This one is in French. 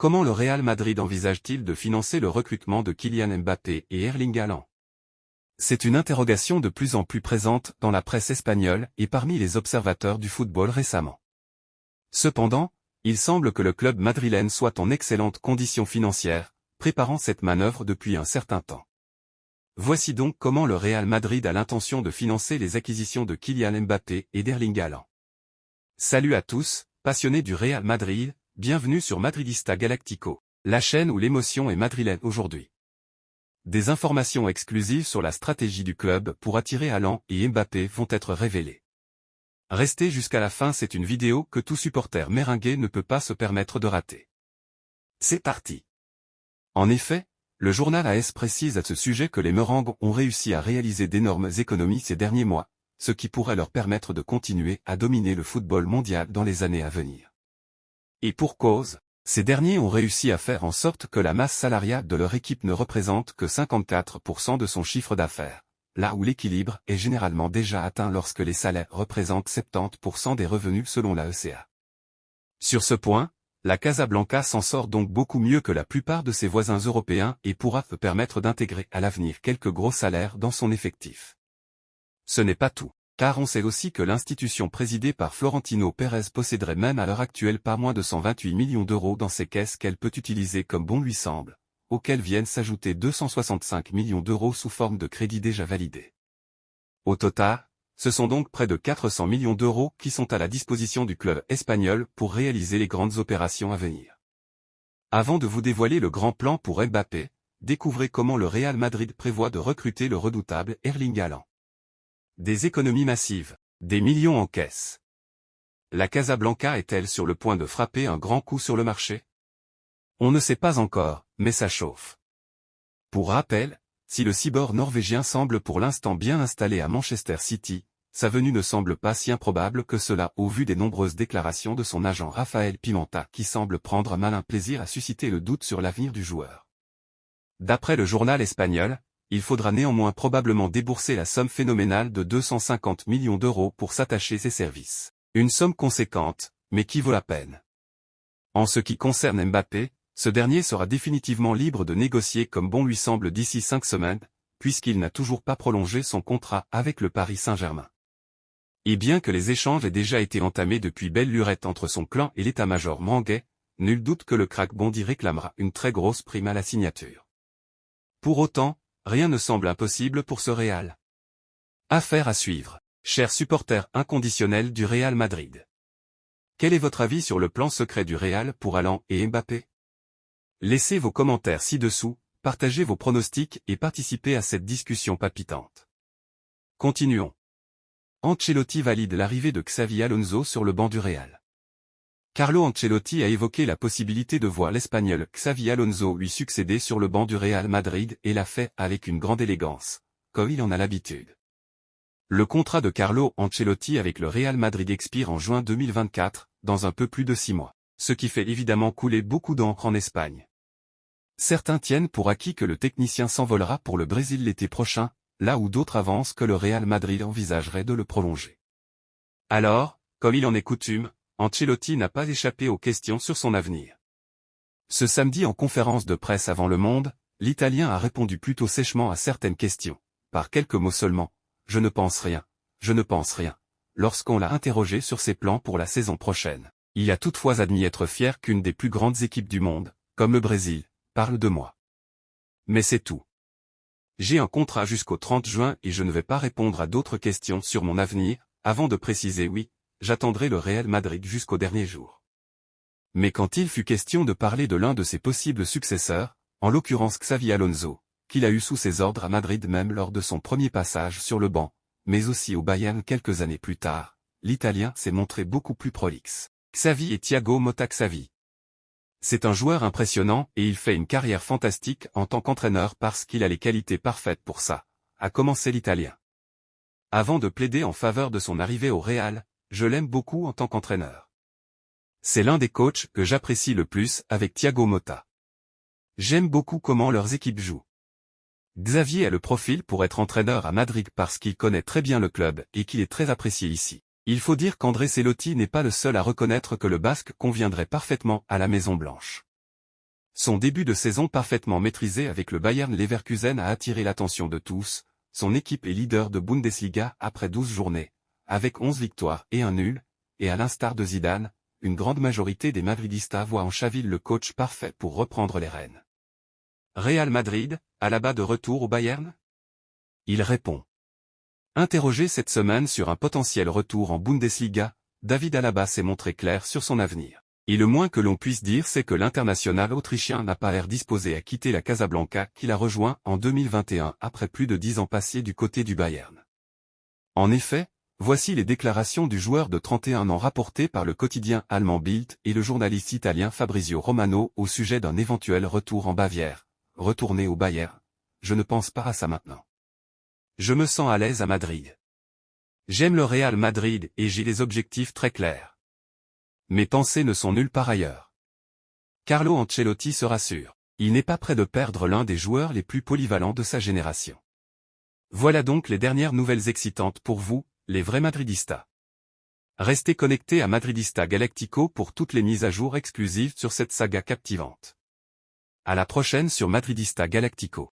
Comment le Real Madrid envisage-t-il de financer le recrutement de Kylian Mbappé et Erling Haaland? C'est une interrogation de plus en plus présente dans la presse espagnole et parmi les observateurs du football récemment. Cependant, il semble que le club madrilène soit en excellente condition financière, préparant cette manœuvre depuis un certain temps. Voici donc comment le Real Madrid a l'intention de financer les acquisitions de Kylian Mbappé et d'Erling Haaland. Salut à tous, passionnés du Real Madrid, bienvenue sur Madridista Galactico, la chaîne où l'émotion est madrilène aujourd'hui. Des informations exclusives sur la stratégie du club pour attirer Haaland et Mbappé vont être révélées. Restez jusqu'à la fin, c'est une vidéo que tout supporter merengue ne peut pas se permettre de rater. C'est parti. En effet, le journal AS précise à ce sujet que les merengues ont réussi à réaliser d'énormes économies ces derniers mois, ce qui pourrait leur permettre de continuer à dominer le football mondial dans les années à venir. Et pour cause, ces derniers ont réussi à faire en sorte que la masse salariale de leur équipe ne représente que 54% de son chiffre d'affaires, là où l'équilibre est généralement déjà atteint lorsque les salaires représentent 70% des revenus selon la ECA. Sur ce point, la Casablanca s'en sort donc beaucoup mieux que la plupart de ses voisins européens et pourra se permettre d'intégrer à l'avenir quelques gros salaires dans son effectif. Ce n'est pas tout, car on sait aussi que l'institution présidée par Florentino Pérez posséderait même à l'heure actuelle pas moins de 128 millions d'euros dans ses caisses qu'elle peut utiliser comme bon lui semble, auxquels viennent s'ajouter 265 millions d'euros sous forme de crédits déjà validés. Au total, ce sont donc près de 400 millions d'euros qui sont à la disposition du club espagnol pour réaliser les grandes opérations à venir. Avant de vous dévoiler le grand plan pour Mbappé, découvrez comment le Real Madrid prévoit de recruter le redoutable Erling Haaland. Des économies massives, des millions en caisse. La Casablanca est-elle sur le point de frapper un grand coup sur le marché? On ne sait pas encore, mais ça chauffe. Pour rappel, si le cyborg norvégien semble pour l'instant bien installé à Manchester City, sa venue ne semble pas si improbable que cela au vu des nombreuses déclarations de son agent Rafael Pimenta qui semble prendre un malin plaisir à susciter le doute sur l'avenir du joueur. D'après le journal espagnol, il faudra néanmoins probablement débourser la somme phénoménale de 250 millions d'euros pour s'attacher ses services. Une somme conséquente, mais qui vaut la peine. En ce qui concerne Mbappé, ce dernier sera définitivement libre de négocier comme bon lui semble d'ici 5 semaines, puisqu'il n'a toujours pas prolongé son contrat avec le Paris Saint-Germain. Et bien que les échanges aient déjà été entamés depuis belle lurette entre son clan et l'état-major merengue, nul doute que le crack bondi réclamera une très grosse prime à la signature. Pour autant, rien ne semble impossible pour ce Real. Affaire à suivre, chers supporters inconditionnels du Real Madrid. Quel est votre avis sur le plan secret du Real pour Haaland et Mbappé? Laissez vos commentaires ci-dessous, partagez vos pronostics et participez à cette discussion palpitante. Continuons. Ancelotti valide l'arrivée de Xavi Alonso sur le banc du Real. Carlo Ancelotti a évoqué la possibilité de voir l'Espagnol Xavi Alonso lui succéder sur le banc du Real Madrid et l'a fait avec une grande élégance, comme il en a l'habitude. Le contrat de Carlo Ancelotti avec le Real Madrid expire en juin 2024, dans un peu plus de 6 mois, ce qui fait évidemment couler beaucoup d'encre en Espagne. Certains tiennent pour acquis que le technicien s'envolera pour le Brésil l'été prochain, là où d'autres avancent que le Real Madrid envisagerait de le prolonger. Alors, comme il en est coutume, Ancelotti n'a pas échappé aux questions sur son avenir. Ce samedi en conférence de presse avant Le Monde, l'Italien a répondu plutôt sèchement à certaines questions, par quelques mots seulement. Je ne pense rien, je ne pense rien. Lorsqu'on l'a interrogé sur ses plans pour la saison prochaine, il a toutefois admis être fier qu'une des plus grandes équipes du monde, comme le Brésil, parle de moi. Mais c'est tout. J'ai un contrat jusqu'au 30 juin et je ne vais pas répondre à d'autres questions sur mon avenir, avant de préciser oui, j'attendrai le Real Madrid jusqu'au dernier jour. Mais quand il fut question de parler de l'un de ses possibles successeurs, en l'occurrence Xavi Alonso, qu'il a eu sous ses ordres à Madrid même lors de son premier passage sur le banc, mais aussi au Bayern quelques années plus tard, l'Italien s'est montré beaucoup plus prolixe. Xavi et Thiago Motta. Xavi. C'est un joueur impressionnant et il fait une carrière fantastique en tant qu'entraîneur parce qu'il a les qualités parfaites pour ça, a commencé l'Italien. Avant de plaider en faveur de son arrivée au Real, je l'aime beaucoup en tant qu'entraîneur. C'est l'un des coachs que j'apprécie le plus avec Thiago Motta. J'aime beaucoup comment leurs équipes jouent. Xavi a le profil pour être entraîneur à Madrid parce qu'il connaît très bien le club et qu'il est très apprécié ici. Il faut dire qu'André Celotti n'est pas le seul à reconnaître que le Basque conviendrait parfaitement à la Maison Blanche. Son début de saison parfaitement maîtrisé avec le Bayern Leverkusen a attiré l'attention de tous. Son équipe est leader de Bundesliga après 12 journées, avec 11 victoires et un nul, et à l'instar de Zidane, une grande majorité des Madridistas voient en Xavi le coach parfait pour reprendre les rênes. Real Madrid, Alaba de retour au Bayern? Il répond. Interrogé cette semaine sur un potentiel retour en Bundesliga, David Alaba s'est montré clair sur son avenir. Et le moins que l'on puisse dire c'est que l'international autrichien n'a pas l'air disposé à quitter la Casablanca qu'il a rejoint en 2021 après plus de 10 ans passés du côté du Bayern. En effet, voici les déclarations du joueur de 31 ans rapportées par le quotidien allemand Bild et le journaliste italien Fabrizio Romano au sujet d'un éventuel retour en Bavière. Retourner au Bayern? Je ne pense pas à ça maintenant. Je me sens à l'aise à Madrid. J'aime le Real Madrid et j'ai des objectifs très clairs. Mes pensées ne sont nulle part ailleurs. Carlo Ancelotti se rassure. Il n'est pas près de perdre l'un des joueurs les plus polyvalents de sa génération. Voilà donc les dernières nouvelles excitantes pour vous, les vrais Madridistas. Restez connectés à Madridista Galactico pour toutes les mises à jour exclusives sur cette saga captivante. À la prochaine sur Madridista Galactico.